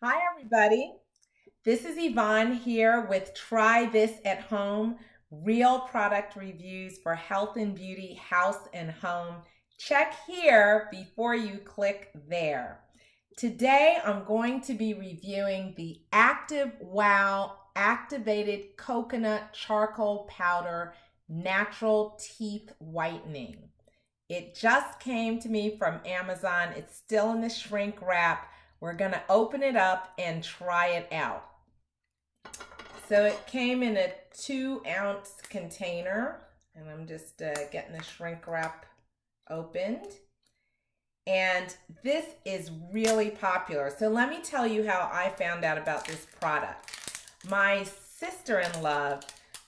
Hi, everybody. This is Yvonne here with Try This at Home, real product reviews for health and beauty, house and home. Check here before you click there. Today, I'm going to be reviewing the Active Wow Activated Coconut Charcoal Powder Natural Teeth Whitening. It just came to me from Amazon. It's still in the shrink wrap. We're going to open it up and try it out. So it came in a 2-ounce container, and I'm just getting the shrink wrap opened. And this is really popular. So let me tell you how I found out about this product. My sister-in-law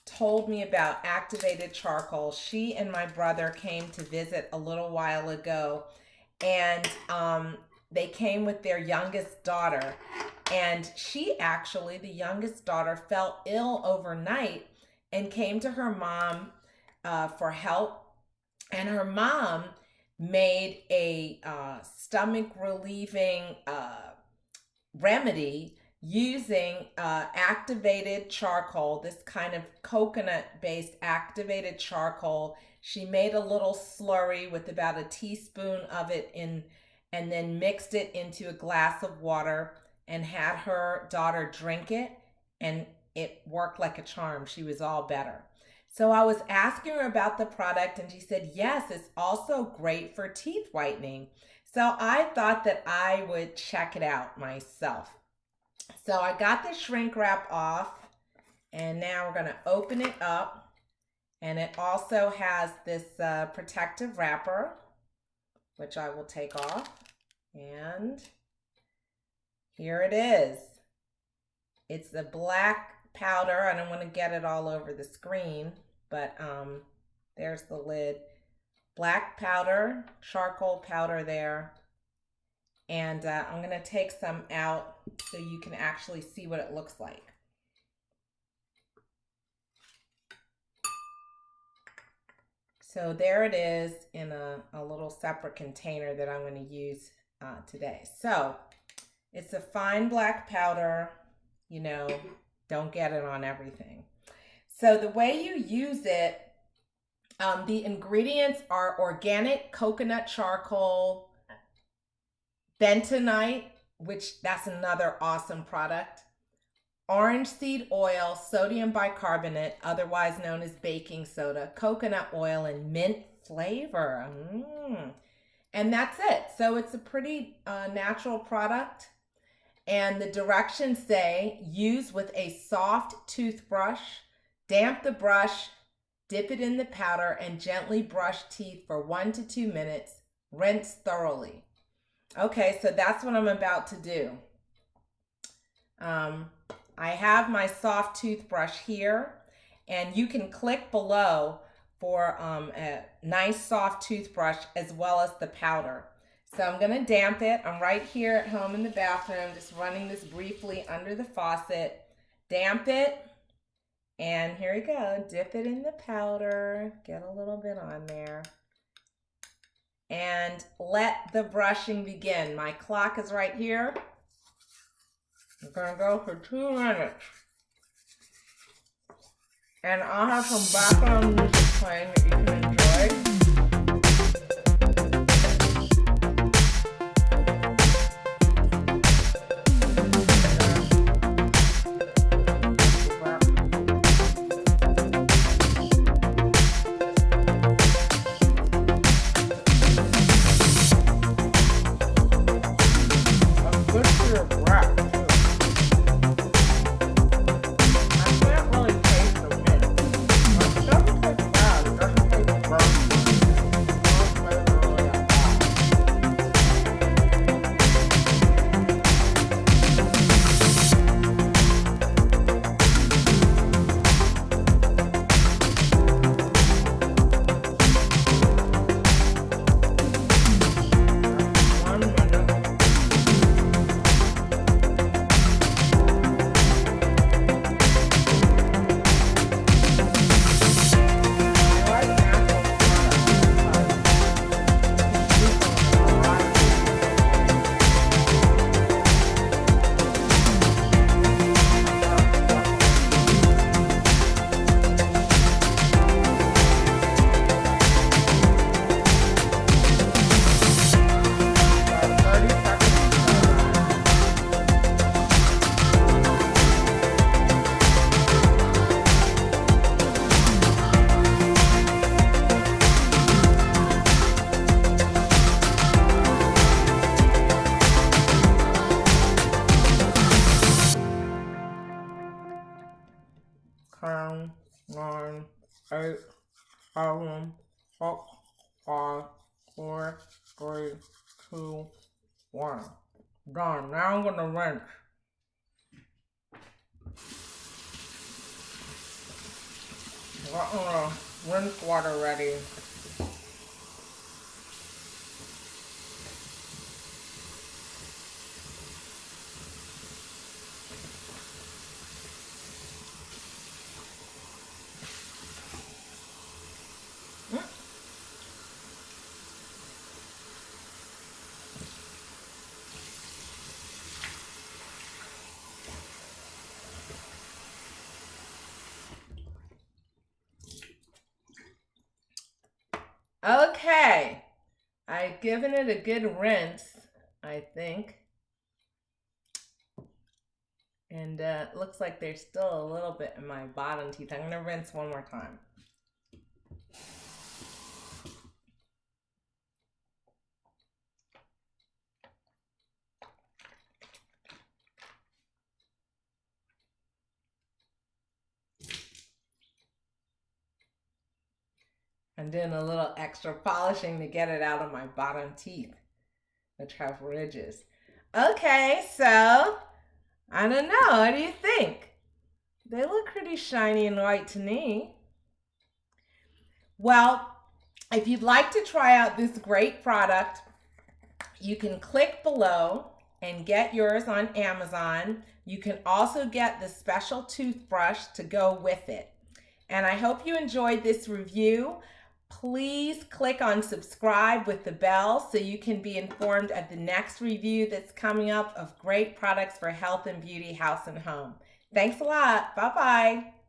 told me about activated charcoal. She and my brother came to visit a little while ago, and they came with their youngest daughter. And she actually, the youngest daughter, fell ill overnight and came to her mom for help. And her mom made a stomach relieving remedy using activated charcoal, this kind of coconut based activated charcoal. She made a little slurry with about a teaspoon of it in, and then mixed it into a glass of water and had her daughter drink it, and it worked like a charm. She was all better. So I was asking her about the product, and she said, yes, it's also great for teeth whitening. So I thought that I would check it out myself. So I got the shrink wrap off, and now we're going to open it up. And it also has this protective wrapper, which I will take off. And here it is. It's the black powder. I don't want to get it all over the screen, but there's the lid. Black powder, charcoal powder there. And I'm going to take some out so you can actually see what it looks like. So there it is in a little separate container that I'm going to use today. So it's a fine black powder, don't get it on everything. So the way you use it, the ingredients are organic coconut charcoal, bentonite, which that's another awesome product, orange seed oil, sodium bicarbonate, otherwise known as baking soda, coconut oil, and mint flavor. And that's it. So it's a pretty natural product. And the directions say, use with a soft toothbrush, damp the brush, dip it in the powder, and gently brush teeth for 1 to 2 minutes. Rinse thoroughly. Okay, so that's what I'm about to do. I have my soft toothbrush here, and you can click below for a nice soft toothbrush as well as the powder. So I'm going to damp it. I'm right here at home in the bathroom, just running this briefly under the faucet. Damp it, and here we go. Dip it in the powder, get a little bit on there, and let the brushing begin. My clock is right here. I'm going to go for 2 minutes. And I'll have some background music playing that you can enjoy. Good for your breath, too. I can't really taste the mint. It doesn't taste bad. It doesn't taste burnt. No flavor really at all. One minute. 10, 9, 8, 7, 6, 5, 4, 3, 2, 1. Done. Now I'm gonna rinse. Got my rinse water ready. Okay, I've given it a good rinse, I think. And it looks like there's still a little bit in my bottom teeth. I'm gonna rinse one more time. I'm doing a little extra polishing to get it out of my bottom teeth, which have ridges. Okay, so I don't know. What do you think? They look pretty shiny and white to me. Well, if you'd like to try out this great product, you can click below and get yours on Amazon. You can also get the special toothbrush to go with it. And I hope you enjoyed this review. Please click on subscribe with the bell so you can be informed of the next review that's coming up of great products for health and beauty, house and home. Thanks a lot. Bye-bye.